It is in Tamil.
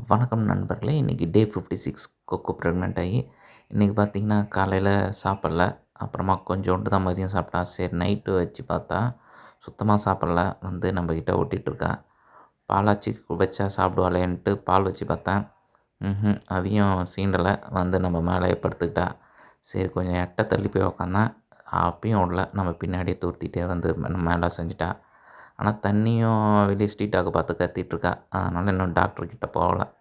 வணக்கம் நண்பர்களே! இன்றைக்கி டே 56 கொக்கு ப்ரெக்னென்ட் ஆகி, இன்றைக்கி பார்த்தீங்கன்னா காலையில் சாப்பிடல. அப்புறமா கொஞ்சோண்டு தான் மதியம் சாப்பிட்டா. சரி நைட்டு வச்சு பார்த்தா, சுத்தமாக சாப்பிடல. நம்மக்கிட்ட ஒட்டிகிட்ருக்கா. பாலாச்சு வச்சா சாப்பிடுவாளேன்ட்டு பால் வச்சு பார்த்தேன். அதையும் சீண்டலை. நம்ம மேலேயே படுத்துக்கிட்டா. சரி கொஞ்சம் எட்ட தள்ளி போய் உக்காந்தேன். அப்பயும் விடல. நம்ம பின்னாடியே துரத்திட்டே மேலே செஞ்சுட்டா. ஆனால் தண்ணியும் வெளியே ஸ்ட்ரீட் டாக்கை பார்த்து கத்திகிட்ருக்கா. அதனால் இன்னும் டாக்டர்கிட்ட போகல.